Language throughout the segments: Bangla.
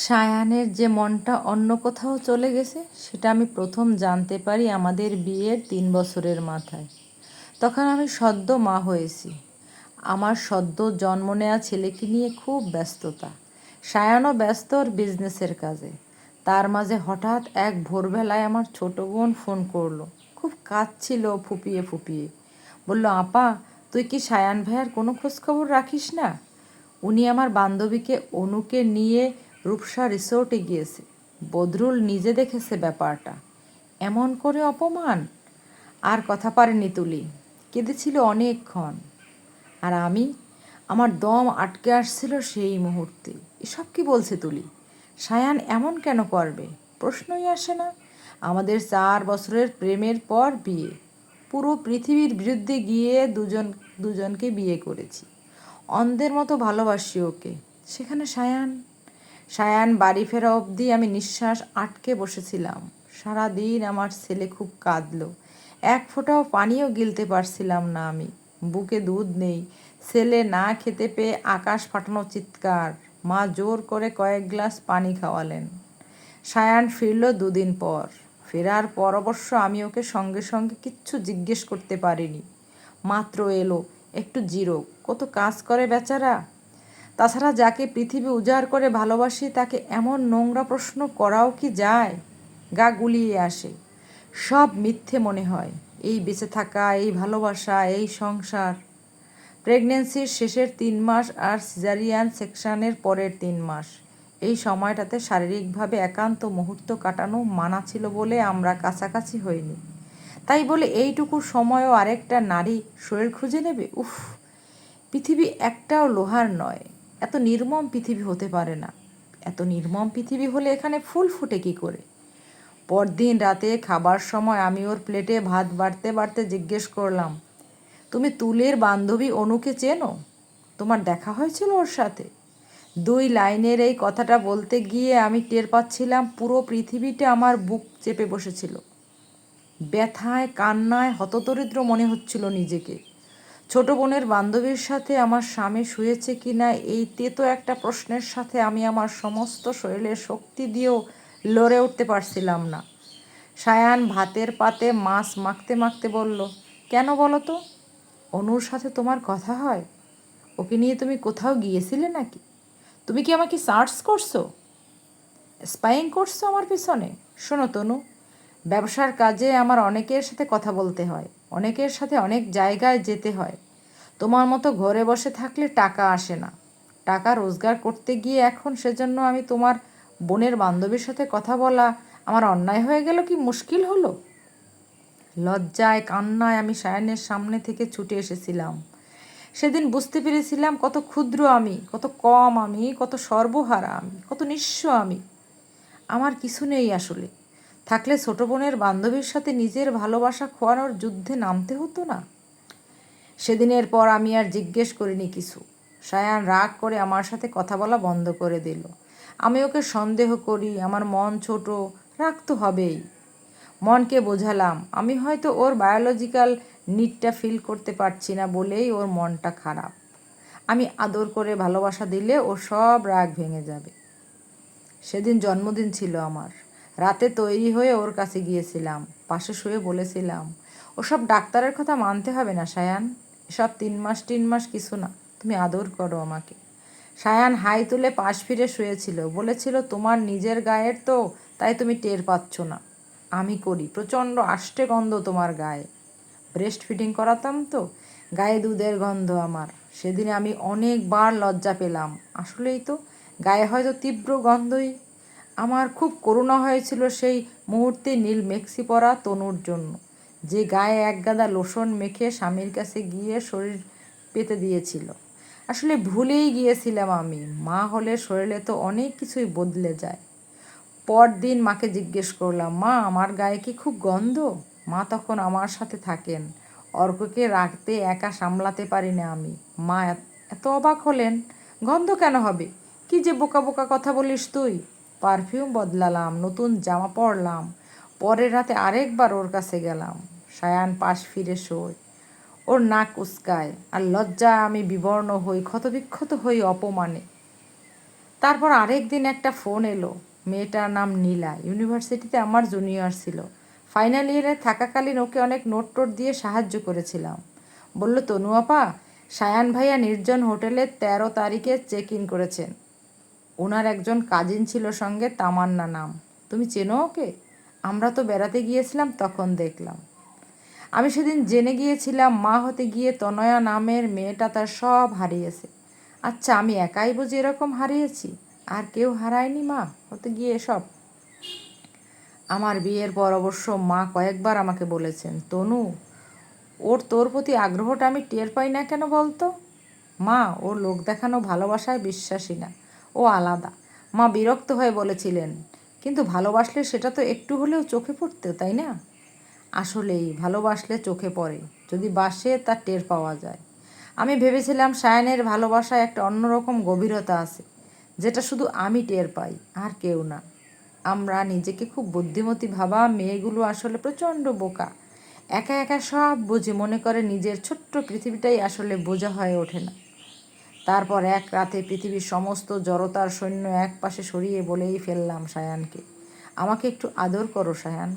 সায়ানের যে মনটা অন্য কোথাও চলে গেছে সেটা আমি প্রথম জানতে পারি আমাদের বিয়ের 3 বছরের মাথায়। তখন আমি সদ্য মা হয়েছি। আমার সদ্য জন্ম নেওয়া ছেলেকে নিয়ে খুব ব্যস্ততা। সায়ানও ব্যস্ত ওর বিজনেসের কাজে। তার মাঝে হঠাৎ এক ভোরবেলায় আমার ছোট বোন ফোন করলো। খুব কাঁদছিল ফুপিয়ে ফুপিয়ে। বলল, আপা, তুই কি সায়ান ভাইয়ার কোনো খোঁজখবর রাখিস না? উনি আমার বান্ধবীকে অনুকে নিয়ে রূপসা রিসোর্টে গিয়েছে। বদরুল নিজে দেখেছে ব্যাপারটা। এমন করে অপমান! আর কথা পারেনি তুলি। কেঁদেছিল অনেকক্ষণ। আর আমি, আমার দম আটকে আসছিল সেই মুহূর্তে। এসব কি বলছে তুলি? সায়ান এমন কেন করবে? প্রশ্নই আসে না। আমাদের 4 বছরের প্রেমের পর বিয়ে। পুরো পৃথিবীর বিরুদ্ধে গিয়ে দুজনকে বিয়ে করেছি। অন্ধের মতো ভালোবাসি ওকে। সেখানে সায়ান। সায়ান বাড়ি ফেরা অবধি আমি নিঃশ্বাস আটকে বসেছিলাম। সারাদিন আমার ছেলে খুব কাঁদলো। এক ফোঁটাও পানিও গিলতে পারছিলাম না আমি। বুকে দুধ নেই। ছেলে না খেতে পেয়ে আকাশ ফাটানো চিৎকার। মা জোর করে কয়েক গ্লাস পানি খাওয়ালেন। সায়ান ফিরল 2 দিন পর। ফেরার পর অবশ্য আমি ওকে সঙ্গে সঙ্গে কিচ্ছু জিজ্ঞেস করতে পারিনি। মাত্র এলো, একটু জিরো। কত কাজ করে বেচারা। তাছাড়া যাকে পৃথিবী উজাড় করে ভালোবাসি তাকে এমন নোংরা প্রশ্ন করাও কি যায়? গা গুলিয়ে আসে। সব মিথ্যে মনে হয়। এই বেঁচে থাকা, এই ভালোবাসা, এই সংসার। প্রেগনেন্সির শেষের 3 মাস আর সিজারিয়ান সেকশনের পরের 3 মাস, এই সময়টাতে শারীরিকভাবে একান্ত মুহূর্ত কাটানো মানা ছিল বলে আমরা কাছাকাছি হইনি। তাই বলে এইটুকু সময়ও আরেকটা নারী শরীর খুঁজে নেবে? উফ! পৃথিবী একটাও লোহার নয়। এত নির্মম পৃথিবী হতে পারে না। এত নির্মম পৃথিবী হলে এখানে ফুল ফুটে কী করে? পরদিন রাতে খাবার সময় আমি ওর প্লেটে ভাত বাড়তে বাড়তে জিজ্ঞেস করলাম, তুমি তুলের বান্ধবী অনুকে চেনো? তোমার দেখা হয়েছিল ওর সাথে? 2 লাইনের এই কথাটা বলতে গিয়ে আমি টের পাচ্ছিলাম পুরো পৃথিবীটা আমার বুক চেপে বসেছিল। ব্যথায় কান্নায় হতদরিদ্র মনে হচ্ছিল নিজেকে। ছোট বোনের বান্ধবীর সাথে আমার স্বামী শুয়েছে কি না এই তেতো একটা প্রশ্নের সাথে আমি আমার সমস্ত শরীরের শক্তি দিয়েও লড়ে উঠতে পারছিলাম না। সায়ান ভাতের পাতে মাছ মাখতে মাখতে বলল, কেন বলো তো? অনুর সাথে তোমার কথা হয়? ওকে নিয়ে তুমি কোথাও গিয়েছিলে নাকি? তুমি কি আমাকে সার্চ করছো? স্পাইং করছো আমার পিছনে? শোনো তনু, ব্যবসার কাজে আমার অনেকের সাথে কথা বলতে হয়, অনেকের সাথে অনেক জায়গায় যেতে হয়। তোমার মতো ঘরে বসে থাকলে টাকা আসে না। টাকা রোজগার করতে গিয়ে এখন সেজন্য আমি তোমার বোনের বান্ধবীর সাথে কথা বলা আমার অন্যায় হয়ে গেল কি মুশকিল হলো? লজ্জায় কান্নায় আমি সায়ানের সামনে থেকে ছুটে এসেছিলাম। সেদিন বুঝতে পেরেছিলাম কত ক্ষুদ্র আমি, কত কম আমি, কত সর্বহারা আমি, কত নিঃস্ব আমি। আমার কিছু নেই আসলে। থাকলে ছোট বোনের বান্ধবীর সাথে নিজের ভালোবাসা খোয়ানোর যুদ্ধে নামতে হতো না। সেদিনের পর আমি আর জিজ্ঞেস করিনি কিছু। সায়ান রাগ করে আমার সাথে কথা বলা বন্ধ করে দিল। আমি ওকে সন্দেহ করি, আমার মন ছোট, রাগ তো হবেই। মনকে বোঝালাম আমি হয়তো ওর বায়োলজিক্যাল নিডটা ফিল করতে পারছি না বলেই ওর মনটা খারাপ। আমি আদর করে ভালোবাসা দিলে ওর সব রাগ ভেঙে যাবে। সেদিন জন্মদিন ছিল আমার। রাতে তৈরি হয়ে ওর কাছে গিয়েছিলাম। পাশে শুয়ে বলেছিলাম, ওসব ডাক্তারের কথা মানতে হবে না সায়ান। এসব 3 মাস কিছু না। তুমি আদর করো আমাকে। সায়ান হাই তুলে পাশ ফিরে শুয়েছিল। বলেছিল, তোমার নিজের গায়ের তো, তাই তুমি টের পাচ্ছ না। আমি করি। প্রচণ্ড আষ্টে গন্ধ তোমার গায়ে। ব্রেস্ট ফিডিং করাতাম তো, গায়ে দুধের গন্ধ আমার। সেদিন আমি অনেকবার লজ্জা পেলাম। আসলেই তো, গায়ে হয়তো তীব্র গন্ধই। আমার খুব করুণা হয়েছিল সেই মুহূর্তে নীল মেক্সি পরা তনুর জন্য, যে গায়ে একগাদা লোশন মেখে স্বামীর কাছে গিয়ে শরীর পেতে দিয়েছিল। আসলে ভুলেই গিয়েছিলাম আমি। মা হলে শরীরে তো অনেক কিছুই বদলে যায়। পরদিন মাকে জিজ্ঞেস করলাম, মা, আমার গায়ে কি খুব গন্ধ? মা তখন আমার সাথে থাকেন। অর্ককে রাখতে একা সামলাতে পারি না আমি। মা এত অবাক হলেন, গন্ধ কেন হবে? কি যে বোকা বোকা কথা বলিস তুই। পারফিউম বদলালাম, নতুন জামা পরলাম। পরের রাতে আরেকবার ওর কাছে গেলাম। সায়ান পাশ ফিরে শোয়। ওর নাক উস্কায়, আর লজ্জায় আমি বিবর্ণ হই, ক্ষতবিক্ষত হই অপমানে। তারপর আরেক দিন একটা ফোন এলো। মেয়েটার নাম নীলা, ইউনিভার্সিটিতে আমার জুনিয়র ছিল। ফাইনাল ইয়ারে থাকাকালীন ওকে অনেক নোট টোট দিয়ে সাহায্য করেছিলাম। বলল, তনু আপা, সায়ান ভাইয়া নির্জন হোটেলে 13 তারিখে চেক ইন করেছেন। ওনার একজন কাজিন ছিল সঙ্গে, তামান্না নাম। তুমি চেনো ওকে? আমরা তো বেড়াতে গিয়েছিলাম, তখন দেখলাম। আমি সেদিন জেনে গিয়েছিলাম মা হতে গিয়ে তনয়া নামের মেয়েটা তার সব হারিয়েছে। আচ্ছা, আমি একাই বুঝি এরকম হারিয়েছি? আর কেউ হারায়নি মা হতে গিয়ে এসব? আমার বিয়ের পর অবশ্য মা কয়েকবার আমাকে বলেছেন, তনু, ওর তোর প্রতি আগ্রহটা আমি টের পাই না কেন বলতো? মা, ও লোক দেখানো ভালোবাসায় বিশ্বাসী না, ও আলাদা। মা বিরক্ত হয়ে বলেছিলেন, কিন্তু ভালোবাসলে সেটা তো একটু হলেও চোখে পড়তো, তাই না? আসলেই ভালোবাসলে চোখে পড়ে, যদি বাসে তার টের পাওয়া যায়। আমি ভেবেছিলাম সায়ানের ভালোবাসায় একটা অন্যরকম গভীরতা আছে, যেটা শুধু আমি টের পাই, আর কেউ না। আমরা নিজেকে খুব বুদ্ধিমতী ভাবা মেয়েগুলো আসলে প্রচণ্ড বোকা। একা একা সব বুঝি, মনে করে নিজের ছোট্ট পৃথিবীটাই আসলে বোঝা হয়ে ওঠে না। তারপর এক রাতে পৃথিবীর সমস্ত জড়তার সৈন্য এক পাশে সরিয়ে বলেই ফেললাম সায়ানকে, আমাকে একটু আদর করো সায়ান।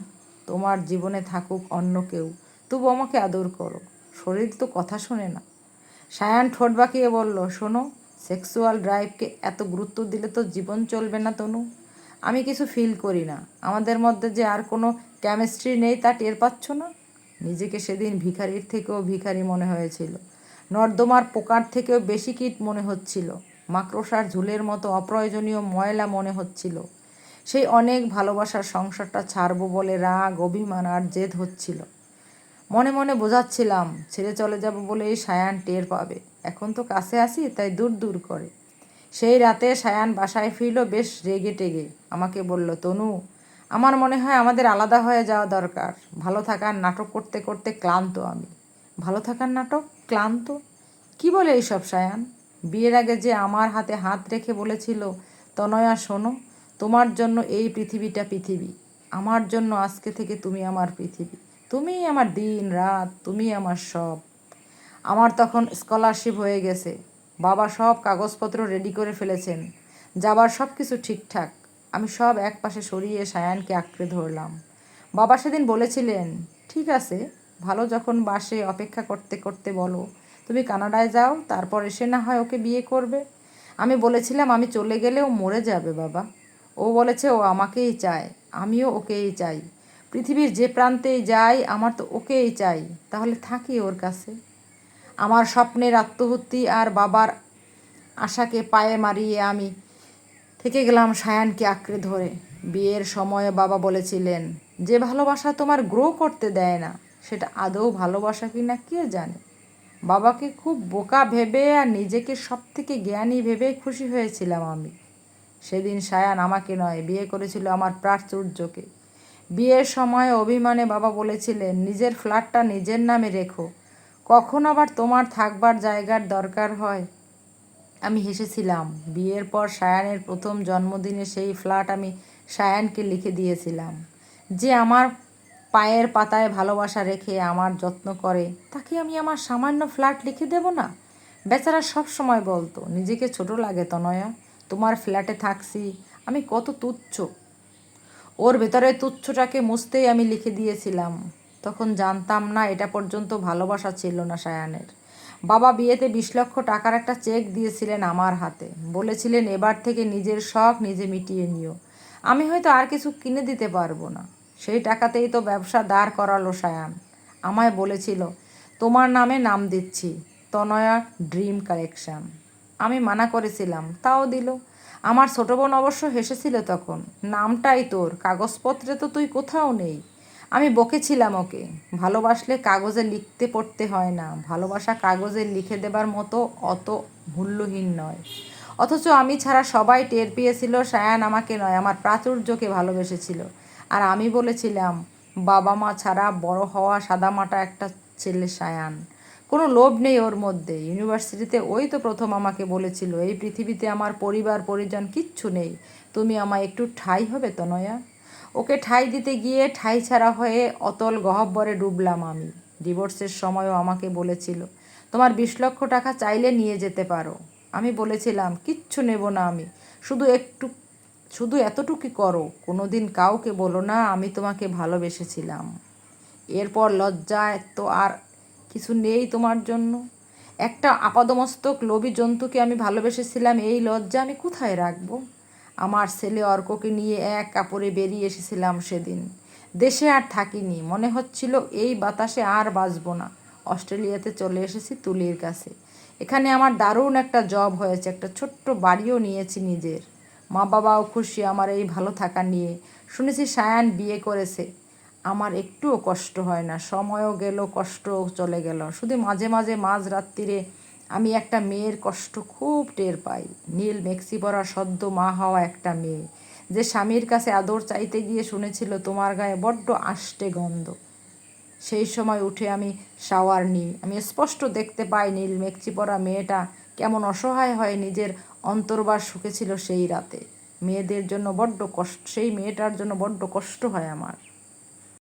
তোমার জীবনে থাকুক অন্য কেউ, তবু আমাকে আদর করো। শরীর তো কথা শোনে না। সায়ান ঠোঁট বাঁকিয়ে বলল, শোনো, সেক্সুয়াল ড্রাইভকে এত গুরুত্ব দিলে তো জীবন চলবে না তনু। আমি কিছু ফিল করি না। আমাদের মধ্যে যে আর কোনো কেমিস্ট্রি নেই তা টের পাচ্ছ না? নিজেকে সেদিন ভিখারির থেকেও ভিখারি মনে হয়েছিল। নর্দমার পোকার থেকেও বেশি কীট মনে হচ্ছিল। মাকড়সার ঝুলের মতো অপ্রয়োজনীয় ময়লা মনে হচ্ছিল। সেই অনেক ভালোবাসার সংসারটা ছাড়বো বলে রাগ, অভিমান আর জেদ হচ্ছিল। মনে মনে বোঝাচ্ছিলাম, ছেড়ে চলে যাব বলেই সায়ান টের পাবে। এখন তো কাছে আসি, তাই দূর দূর করে। সেই রাতে সায়ান বাসায় ফিরল বেশ রেগে টেগে। আমাকে বলল, তনু, আমার মনে হয় আমাদের আলাদা হয়ে যাওয়া দরকার। ভালো থাকার নাটক করতে করতে ক্লান্ত আমি। ভালো থাকার নাটক? ক্লান্ত? কি বলে এইসব সায়ান? বিয়ের আগে যে আমার হাতে হাত রেখে বলেছিল, তনয়া শোনো, তোমার জন্য এই পৃথিবীটা পৃথিবী, আমার জন্য আজকে থেকে তুমি আমার পৃথিবী, তুমিই আমার দিন রাত, তুমিই আমার সব। আমার তখন স্কলারশিপ হয়ে গেছে, বাবা সব কাগজপত্র রেডি করে ফেলেছেন, যাবার সব কিছু ঠিকঠাক। আমি সব এক পাশে সরিয়ে সায়ানকে আঁকড়ে ধরলাম। বাবা সেদিন বলেছিলেন, ঠিক আছে, ভালো যখন বাসে অপেক্ষা করতে করতে বলো তুমি কানাডায় যাও, তারপর এসে না হয় ওকে বিয়ে করবে। আমি বলেছিলাম আমি চলে গেলে ও মরে যাবে বাবা। ও বলেছে ও আমাকেই চায়, আমিও ওকেই চাই। পৃথিবীর যে প্রান্তেই যাই আমার তো ওকেই চাই, তাহলে থাকি ওর কাছে। আমার স্বপ্নের আত্মহত্যি আর বাবার আশাকে পায়ে মারিয়ে আমি থেকে গেলাম সায়ানকে আঁকড়ে ধরে। বিয়ের সময় বাবা বলেছিলেন, যে ভালোবাসা তোমার গ্রো করতে দেয় না সেটা আদৌ ভালোবাসা কি না কে জানে। বাবাকে খুব বোকা ভেবে আর নিজেকে সব থেকে জ্ঞানী ভেবে খুশি হয়েছিলাম আমি। সেদিন সায়ান আমাকে নয়, বিয়ে করেছিল আমার প্রাচুর্যকে। বিয়ের সময় অভিমানে বাবা বলেছিলেন, নিজের ফ্ল্যাটটা নিজের নামে রেখো, কখন আবার তোমার থাকবার জায়গার দরকার হয়। আমি হেসেছিলাম। বিয়ের পর সায়ানের প্রথম জন্মদিনে সেই ফ্ল্যাট আমি সায়ানকে লিখে দিয়েছিলাম। যে আমার পায়ের পাতায় ভালোবাসা রেখে আমার যত্ন করে, তাকে আমি আমার সামান্য ফ্ল্যাট লিখে দেব না? বেচারা সব সময় বলতো, নিজেকে ছোট লাগে তনয়া, তোমার ফ্ল্যাটে থাকছি, আমি কত তুচ্ছ। ওর ভেতরে তুচ্ছটাকে মুছতেই আমি লিখে দিয়েছিলাম। তখন জানতাম না এটা পর্যন্ত ভালোবাসা ছিল না সায়ানের। বাবা বিয়েতে 20 লক্ষ টাকার একটা চেক দিয়েছিলেন আমার হাতে, বলেছিলেন এবার থেকে নিজের শখ নিজে মিটিয়ে নিও। আমি হয়তো আর কিছু কিনে দিতে পারবো না। সেই টাকাতেই তো ব্যবসা দাঁড় করালো সায়ান। আমায় বলেছিল, তোমার নামে নাম দিচ্ছি, তনয়া ড্রিম কালেকশন। আমি মানা করেছিলাম, তাও দিল। আমার ছোটো বোন অবশ্য হেসেছিল তখন, নামটাই তোর, কাগজপত্রে তো তুই কোথাও নেই। আমি বকেছিলাম ওকে, ভালোবাসলে কাগজে লিখতে পড়তে হয় না, ভালোবাসা কাগজে লিখে দেবার মতো অত মূল্যহীন নয়। অথচ আমি ছাড়া সবাই টের পেয়েছিল সায়ান আমাকে নয়, আমার প্রাচুর্যকে ভালোবেসেছিল। আর আমি বলেছিলাম, বাবা মা ছাড়া বড় হওয়া সাদামাটা একটা ছেলে সায়ান, কোনো লোভ নেই ওর মধ্যে। ইউনিভার্সিটিতে ওই তো প্রথম আমাকে বলেছিল, এই পৃথিবীতে আমার পরিবার পরিজন কিচ্ছু নেই, তুমি আমায় একটু ঠাঁই হবে তনয়া। ওকে ঠাঁই দিতে গিয়ে ঠাঁই ছাড়া হয়ে অতল গহ্বরে ডুবলাম আমি। ডিভোর্সের সময়ও আমাকে বলেছিল, তোমার 20 লক্ষ টাকা চাইলে নিয়ে যেতে পারো। আমি বলেছিলাম, কিচ্ছু নেব না আমি, শুধু একটু শুধু এতটুকুই করো, কোনো দিন কাউকে বলো না আমি তোমাকে ভালোবেসেছিলাম। এরপর লজ্জায় তো আর কিছু নেই তোমার জন্য। একটা আপাদমস্তক লোভী জন্তুকে আমি ভালোবেসেছিলাম, এই লজ্জা আমি কোথায় রাখবো? আমার ছেলে অর্ককে নিয়ে এক কাপড়ে বেরিয়ে এসেছিলাম সেদিন। দেশে আর থাকিনি, মনে হচ্ছিল এই বাতাসে আর বাঁচবো না। অস্ট্রেলিয়াতে চলে এসেছি তুলির কাছে। এখানে আমার দারুণ একটা জব হয়েছে, একটা ছোট্ট বাড়িও নিয়েছি নিজের। মা বাবাও খুশি আমার এই ভালো থাকা নিয়ে। শুনেছি সায়ান বিয়ে করেছে। আমার একটুও কষ্ট হয় না, সময়ও গেল, কষ্টও চলে গেল। শুধু মাঝে মাঝে মাঝরাত্রিরে আমি একটা মেয়ের কষ্ট খুব টের পাই। নীল মেক্সি পরা সদ্য মা হওয়া একটা মেয়ে, যে স্বামীর কাছে আদর চাইতে গিয়ে শুনেছিল তোমার গায়ে বড্ড আষ্টে গন্ধ। সেই সময় উঠে আমি শাওয়ার নিই, আমি স্পষ্ট দেখতে পাই নীল মেক্সি পরা মেয়েটা কেমন অসহায় হয়ে নিজের অন্তর্বাস শুকেছিল সেই রাতে। মেয়েদের জন্য বড্ড কষ্ট, সেই মেয়েটার জন্য বড্ড কষ্ট হয় আমার।